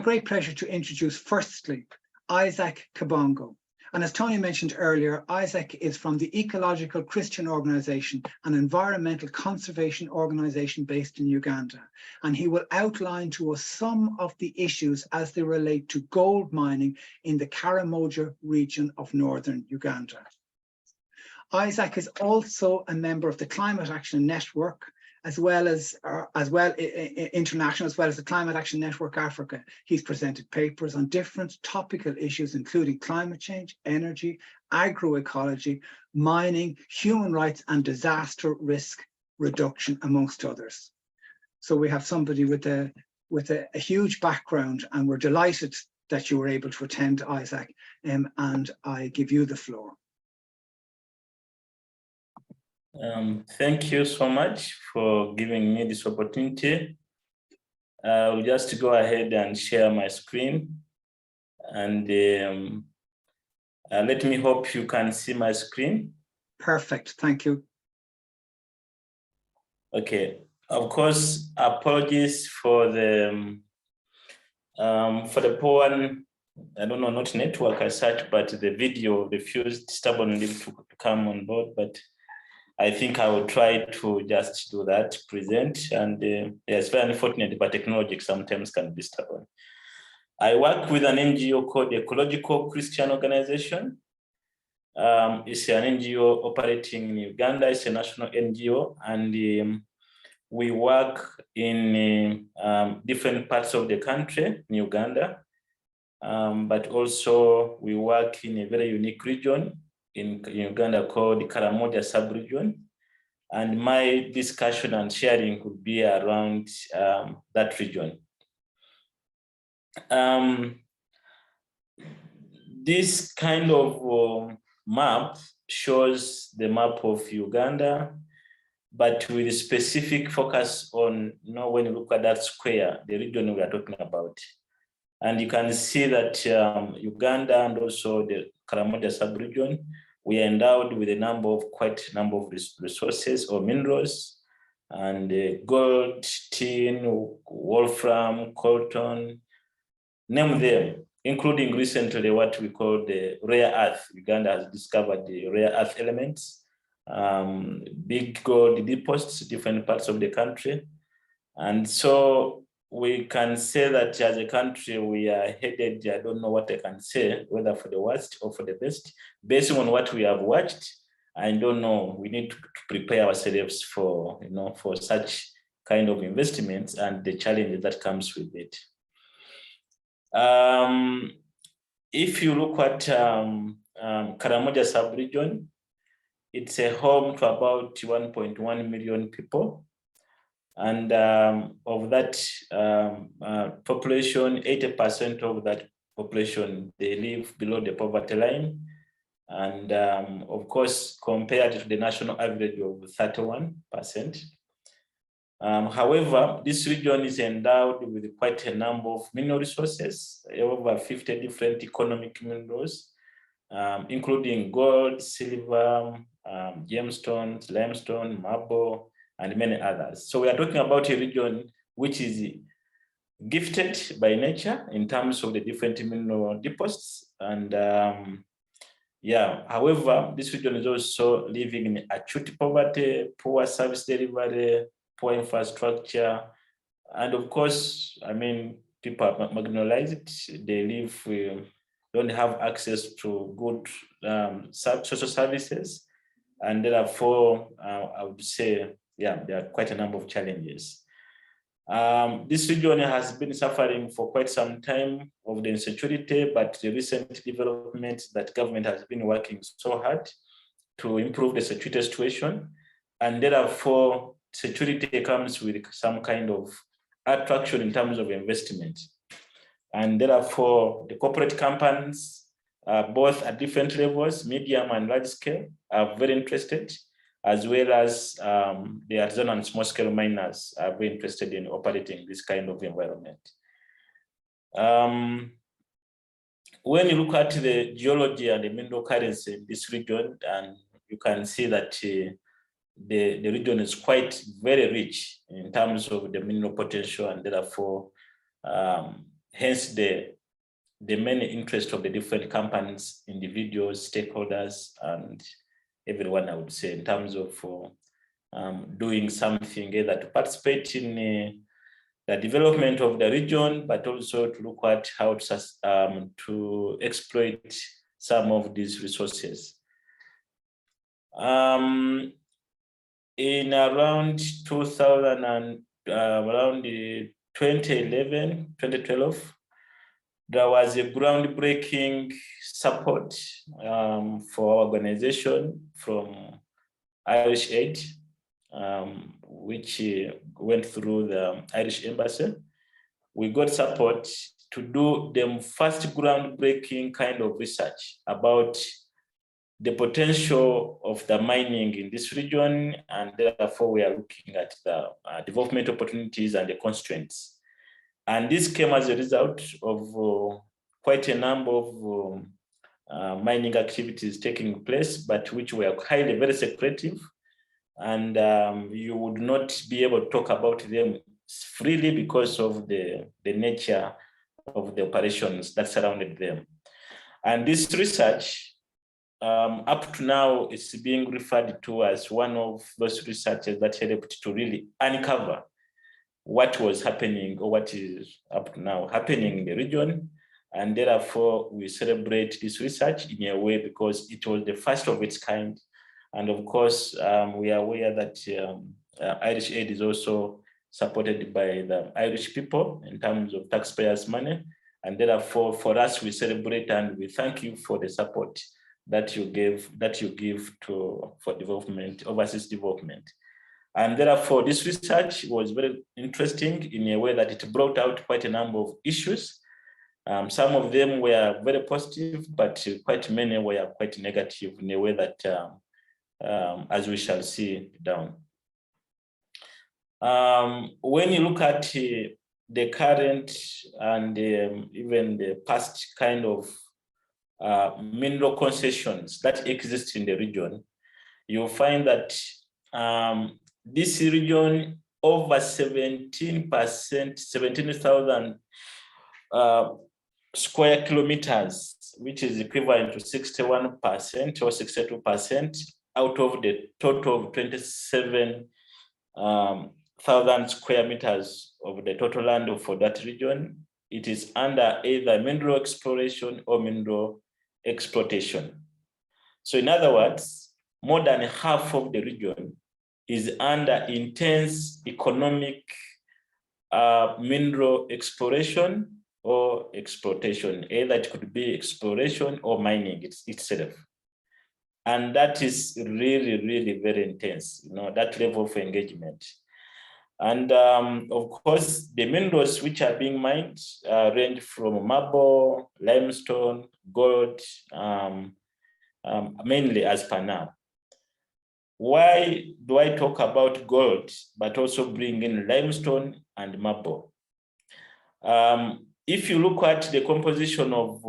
Great pleasure to introduce firstly Isaac Kabongo. And as Tony mentioned earlier, Isaac is from the Ecological Christian Organization, an environmental conservation organization based in Uganda. And he will outline to us some of the issues as they relate to gold mining in the Karamoja region of northern Uganda. Isaac is also a member of the Climate Action Network, as well international, as well as the Climate Action Network Africa. He's presented papers on different topical issues, including climate change, energy, agroecology, mining, human rights, and disaster risk reduction, amongst others. So we have somebody with a huge background, and we're delighted that you were able to attend, Isaac, and I give you the floor. Thank you so much for giving me this opportunity. I'll just go ahead and share my screen, and let me hope you can see my screen. Perfect, thank you. Okay, of course, apologies for the poor, I don't know, not network as such, but the video refused stubbornly to come on board, but I think I will try to just do that, present, and it's very unfortunate, but technology sometimes can be stubborn. I work with an NGO called Ecological Christian Organization. It's an NGO operating in Uganda. It's a national NGO, and we work in different parts of the country in Uganda, but also we work in a very unique region in Uganda called the Karamoja sub-region, and my discussion and sharing could be around that region. This kind of map shows the map of Uganda, but with a specific focus on, when you look at that square, the region we are talking about. And you can see that Uganda and also the Karamoja sub-region, we are endowed with quite a number of resources or minerals, and gold, tin, wolfram, coltan, name them, including recently what we call the rare earth. Uganda has discovered the rare earth elements, big gold deposits, different parts of the country. And so we can say that as a country, we are headed, I don't know what I can say, whether for the worst or for the best, based on what we have watched. I don't know, we need to prepare ourselves for, for such kind of investments and the challenge that comes with it. If you look at Karamoja sub-region, it's a home to about 1.1 million people. And of that population, 80% of that population, they live below the poverty line. And of course, compared to the national average of 31%. However, this region is endowed with quite a number of mineral resources, over 50 different economic minerals, including gold, silver, gemstones, limestone, marble, and many others. So we are talking about a region which is gifted by nature in terms of the different mineral deposits. And however, this region is also living in acute poverty, poor service delivery, poor infrastructure. And of course, people are marginalized. They live, don't have access to good social services. And therefore, I would say, there are quite a number of challenges. This region has been suffering for quite some time of the insecurity, but the recent developments that government has been working so hard to improve the security situation. And therefore, security comes with some kind of attraction in terms of investment. And therefore, the corporate companies, both at different levels, medium and large scale, are very interested, as well as the artisanal and small scale miners are very interested in operating this kind of environment. When you look at the geology and the mineral currency in this region, and you can see that the region is quite very rich in terms of the mineral potential, and therefore hence the main interest of the different companies, individuals, stakeholders, and everyone, I would say, in terms of doing something either to participate in the development of the region, but also to look at how to exploit some of these resources. In around 2000 and around 2011, 2012, there was a groundbreaking support for our organization from Irish Aid, which went through the Irish Embassy. We got support to do the first groundbreaking kind of research about the potential of the mining in this region, and therefore we are looking at the development opportunities and the constraints. And this came as a result of quite a number of mining activities taking place, but which were highly very secretive, and you would not be able to talk about them freely because of the nature of the operations that surrounded them. And this research, up to now, it's being referred to as one of those researchers that helped to really uncover what was happening or what is up to now happening in the region. And therefore, we celebrate this research in a way because it was the first of its kind. And of course, we are aware that Irish Aid is also supported by the Irish people in terms of taxpayers' money. And therefore, for us, we celebrate and we thank you for the support that you give for development, overseas development. And therefore, this research was very interesting in a way that it brought out quite a number of issues. Some of them were very positive, but quite many were quite negative in a way that, as we shall see down. When you look at the current and even the past kind of mineral concessions that exist in the region, you'll find that this region, over 17,000 square kilometers, which is equivalent to 61% or 62% out of the total of 27,000 square meters of the total land for that region. It is under either mineral exploration or mineral exploitation. So in other words, more than half of the region is under intense economic mineral exploration or exploitation. Either it could be exploration or mining itself. And that is really, really very intense, that level of engagement. And of course, the minerals which are being mined range from marble, limestone, gold, mainly as per now. Why do I talk about gold, but also bring in limestone and marble? If you look at the composition of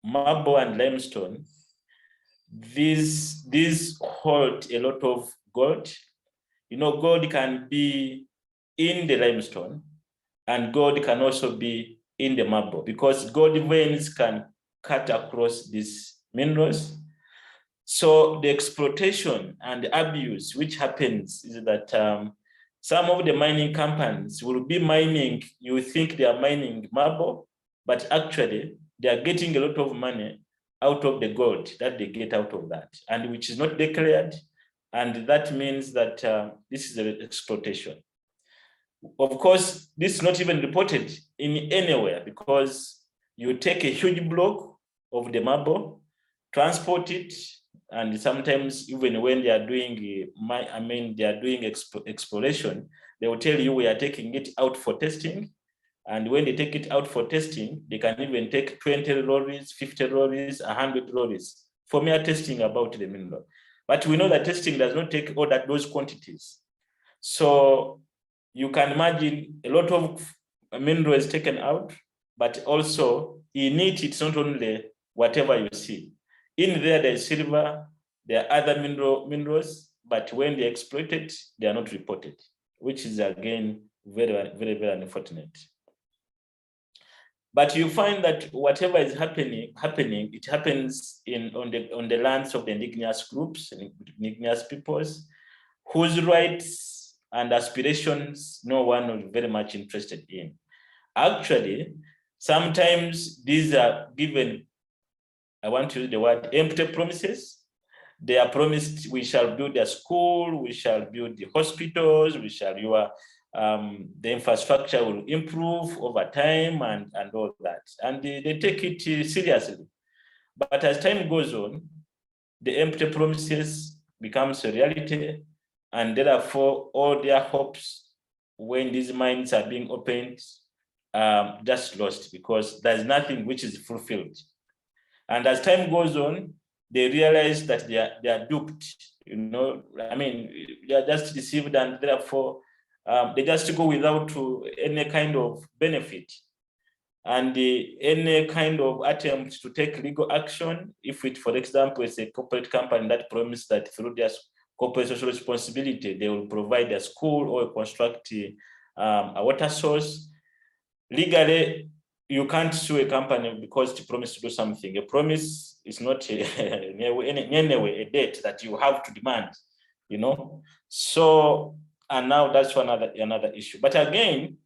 marble and limestone, these hold a lot of gold. Gold can be in the limestone, and gold can also be in the marble, because gold veins can cut across these minerals. So the exploitation and the abuse which happens is that some of the mining companies will be mining, you think they are mining marble, but actually they are getting a lot of money out of the gold that they get out of that, and which is not declared. And that means that this is an exploitation. Of course, this is not even reported in anywhere, because you take a huge block of the marble, transport it, and sometimes even when they are doing exploration, they will tell you we are taking it out for testing. And when they take it out for testing, they can even take 20 lorries, 50 lorries, 100 lorries for mere testing about the mineral. But we know that testing does not take all those quantities. So you can imagine a lot of mineral is taken out, but also in it, it's not only whatever you see. In there is silver, there are other minerals, but when they're exploited, they are not reported, which is again very, very, very unfortunate. But you find that whatever is happening, it happens on the lands of the indigenous groups, indigenous peoples, whose rights and aspirations no one is very much interested in. Actually, sometimes these are given, I want to use the word, empty promises. They are promised, we shall build a school, we shall build the hospitals, we shall, the infrastructure will improve over time and all that. And they take it seriously. But as time goes on, the empty promises becomes a reality, and therefore all their hopes when these mines are being opened just lost, because there's nothing which is fulfilled. And as time goes on, they realize that they are duped, I mean, they are just deceived, and therefore they just go without any kind of benefit. And any kind of attempt to take legal action, if it, for example, is a corporate company that promised that through their corporate social responsibility, they will provide a school or construct a water source, legally, you can't sue a company because it promised to do something. A promise is not anyway a debt that you have to demand, So, and now that's another issue. But again,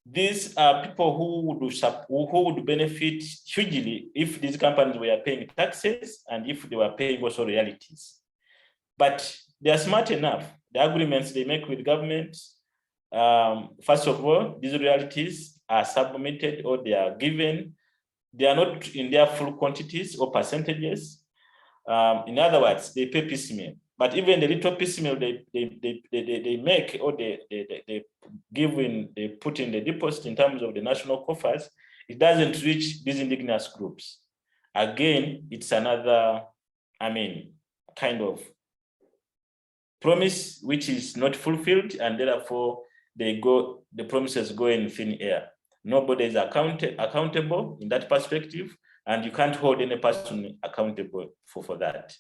these are people who would benefit hugely if these companies were paying taxes and if they were paying also royalties. But they are smart enough. The agreements they make with government, first of all, these royalties are submitted or they are given. They are not in their full quantities or percentages. In other words, they pay piecemeal. But even the little piecemeal they make or they put in the deposit in terms of the national coffers, it doesn't reach these indigenous groups. Again, it's another, kind of promise which is not fulfilled, and therefore the promises go in thin air. Nobody is accountable in that perspective, and you can't hold any person accountable for that.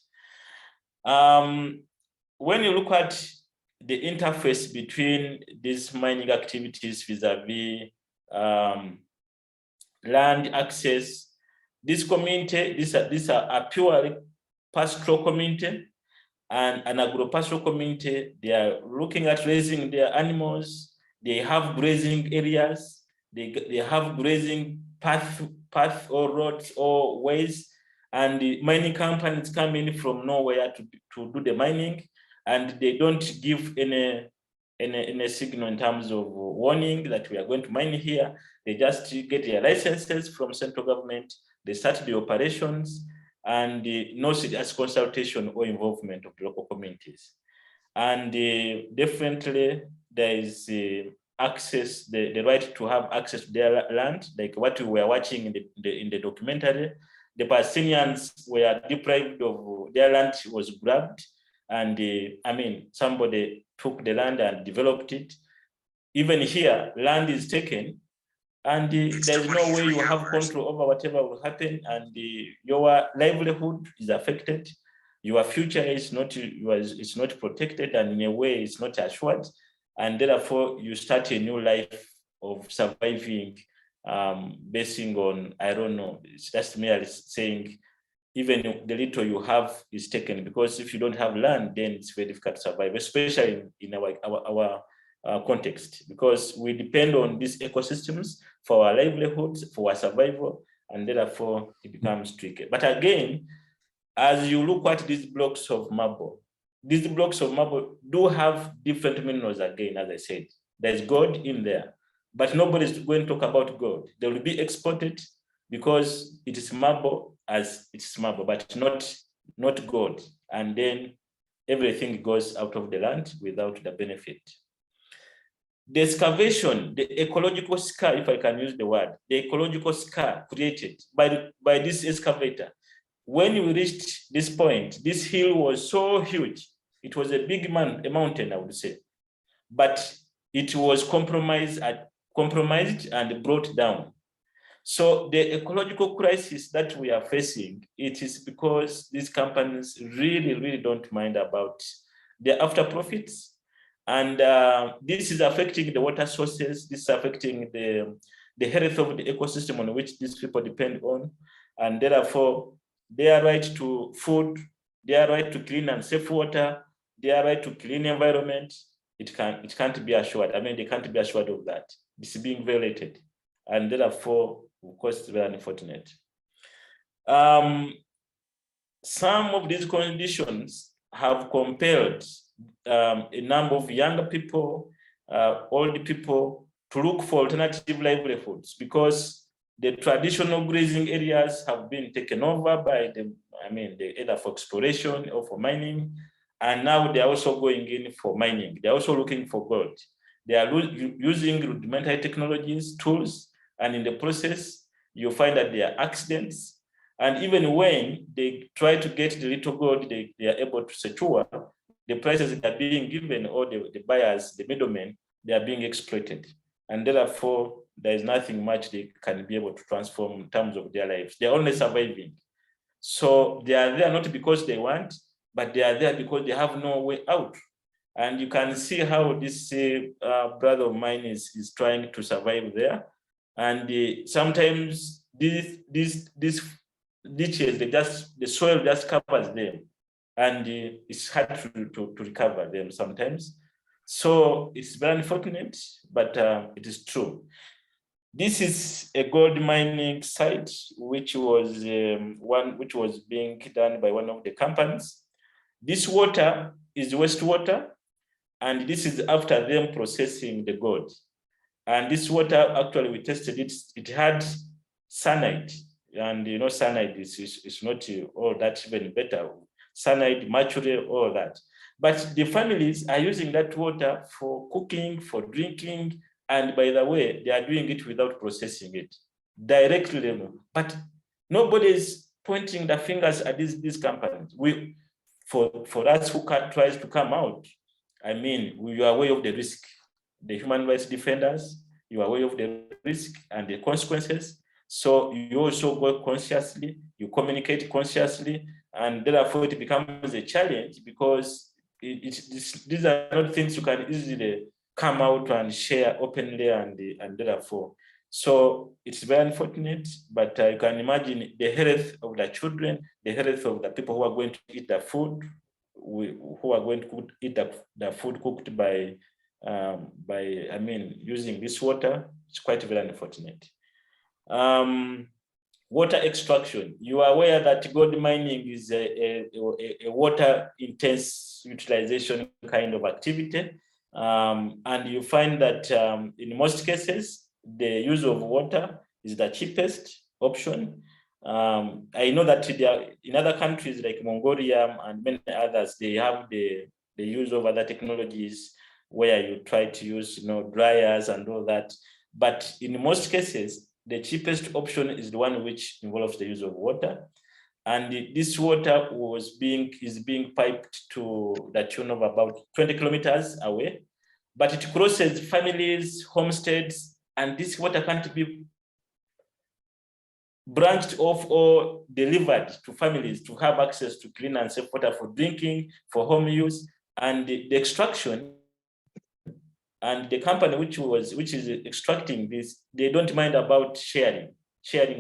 When you look at the interface between these mining activities vis-a-vis land access, this community, these are a purely pastoral community and an agro-pastoral community. They are looking at raising their animals. They have grazing areas. They have grazing path or roads or ways, and the mining companies come in from nowhere to do the mining, and they don't give any signal in terms of warning that we are going to mine here. They just get their licenses from central government. They start the operations, and no serious consultation or involvement of the local communities. And definitely there is access, the right to have access to their land, like what we were watching in the documentary. The Palestinians were deprived of their land, was grabbed, and somebody took the land and developed it. Even here, land is taken, and there's no way you have control over whatever will happen, and your livelihood is affected. Your future is not protected, and in a way it's not assured, and therefore you start a new life of surviving, basing on, I don't know, it's just merely saying even the little you have is taken, because if you don't have land, then it's very difficult to survive, especially in our context, because we depend on these ecosystems for our livelihoods, for our survival, and therefore it becomes tricky. But again, as you look at these blocks of marble do have different minerals again, as I said. There's gold in there, but nobody's going to talk about gold. They will be exported because it is marble, as it's marble, but not gold. And then everything goes out of the land without the benefit. The excavation, the ecological scar, if I can use the word, the ecological scar created by this excavator. When we reached this point, this hill was so huge. It was a big mountain, I would say, but it was compromised and brought down. So the ecological crisis that we are facing, it is because these companies really don't mind about their after profits. And this is affecting the water sources. This is affecting the health of the ecosystem on which these people depend on, and therefore their right to food, their right to clean and safe water, their right to clean environment, it can't be assured. I mean, they can't be assured of that. It's being violated, and therefore, of course, it's very unfortunate. Some of these conditions have compelled a number of younger people, old people, to look for alternative livelihoods, because the traditional grazing areas have been taken over by either for exploration or for mining, and now they're also going in for mining. They're also looking for gold. They are using rudimentary technologies, tools, and in the process, you find that there are accidents. And even when they try to get the little gold they are able to secure, the prices that are being given, or the buyers, the middlemen, they are being exploited. And therefore, there is nothing much they can be able to transform in terms of their lives. They're only surviving. So they are there not because they want, but they are there because they have no way out. And you can see how this brother of mine is trying to survive there. And sometimes these ditches, the soil just covers them, and it's hard to recover them sometimes. So it's very unfortunate, but it is true. This is a gold mining site, which was being done by one of the companies. This water is wastewater, and this is after them processing the gold. And this water, actually, we tested it. It had cyanide, and cyanide is not all that even better. Cyanide, mercury, all that. But the families are using that water for cooking, for drinking, and by the way, they are doing it without processing it directly. But nobody is pointing the fingers at these companies. For us who tries to come out, I mean, we are aware of the risk. The human rights defenders, you are aware of the risk and the consequences. So you also go consciously, you communicate consciously, and therefore it becomes a challenge, because these are not things you can easily come out and share openly, and therefore. So it's very unfortunate, but you can imagine the health of the children, the health of the people who are going to eat the food, who are going to eat the food cooked by using this water. It's quite very unfortunate. Water extraction. You are aware that gold mining is a water intense utilization kind of activity. And you find that in most cases, the use of water is the cheapest option. I know that in other countries like Mongolia and many others, they have the use of other technologies where you try to use dryers and all that. But in most cases, the cheapest option is the one which involves the use of water. And this water is being piped to the tune of about 20 kilometers away, but it crosses families, homesteads, and this water can't be branched off or delivered to families to have access to clean and safe water for drinking, for home use. And the extraction, and the company which is extracting this, they don't mind about sharing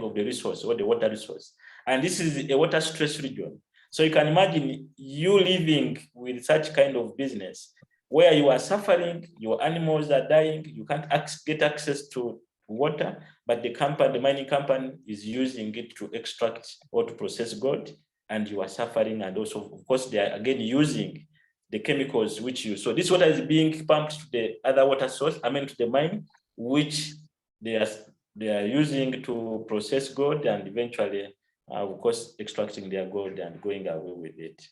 of the resource or the water resource. And this is a water stress region. So you can imagine you living with such kind of business where you are suffering, your animals are dying, you can't get access to water, but the mining company is using it to extract or to process gold, and you are suffering. And also, of course, they are again using the chemicals so this water is being pumped to the other water source, to the mine, which they are using to process gold, and eventually, of course, extracting their gold and going away with it.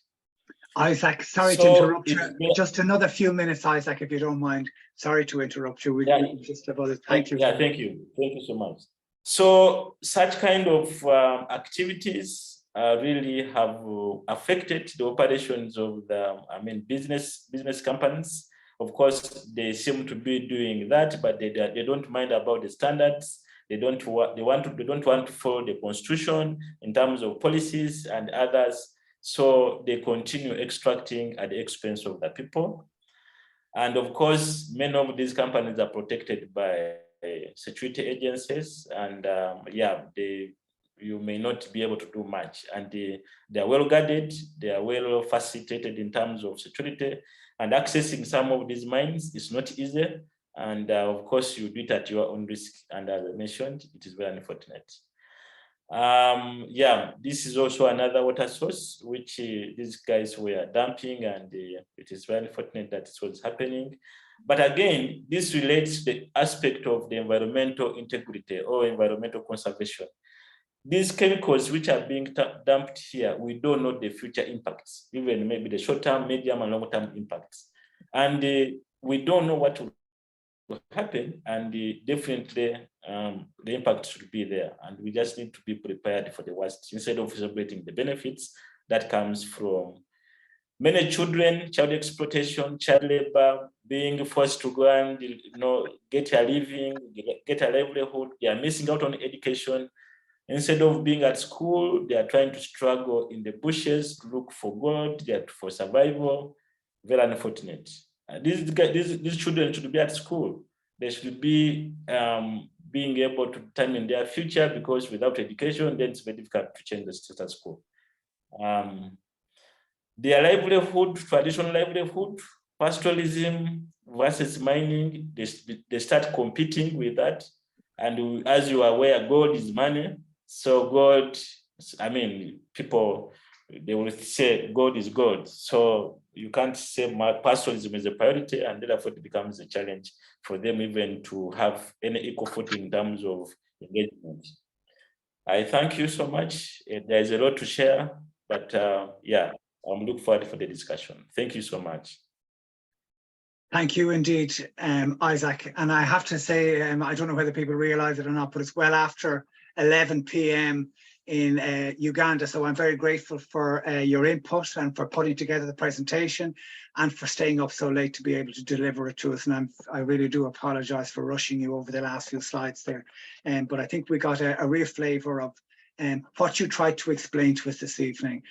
Isaac, sorry to interrupt you. Just another few minutes, Isaac, if you don't mind. Sorry to interrupt you. We just have other. Thank you. Yeah, thank you. Thank you so much. So such kind of activities really have affected the operations of the business companies. Of course, they seem to be doing that, but they don't mind about the standards. They don't want to follow the constitution in terms of policies and others. So they continue extracting at the expense of the people. And of course, many of these companies are protected by security agencies, and yeah, you may not be able to do much. And they are well guarded, they are well facilitated in terms of security, and accessing some of these mines is not easy. And of course, you do it at your own risk. And as I mentioned, it is very unfortunate. Yeah, this is also another water source which these guys were dumping, and it is very unfortunate that it was happening. But again, this relates to the aspect of the environmental integrity or environmental conservation. These chemicals which are being dumped here, we don't know the future impacts, even maybe the short-term, medium, and long-term impacts. And we don't know what will happen, and definitely the impact should be there. And we just need to be prepared for the worst instead of celebrating the benefits that comes from many children, child exploitation, child labor, being forced to go and get a living, get a livelihood. They are missing out on education. Instead of being at school, they are trying to struggle in the bushes to look for gold, for survival. Very unfortunate. These children should be at school. They should be being able to determine their future, because without education, then it's very difficult to change the status quo. Their livelihood, traditional livelihood, pastoralism versus mining, they start competing with that. And as you are aware, gold is money. So God, I mean, people, they will say God is God. So you can't say pastoralism is a priority, and therefore it becomes a challenge for them even to have any equal footing in terms of engagement. I thank you so much. There's a lot to share, but yeah, I'm looking forward for the discussion. Thank you so much. Thank you indeed, Isaac. And I have to say, I don't know whether people realize it or not, but it's well after 11 p.m. in Uganda. So I'm very grateful for your input and for putting together the presentation and for staying up so late to be able to deliver it to us. And I really do apologize for rushing you over the last few slides there. But I think we got a real flavor of what you tried to explain to us this evening.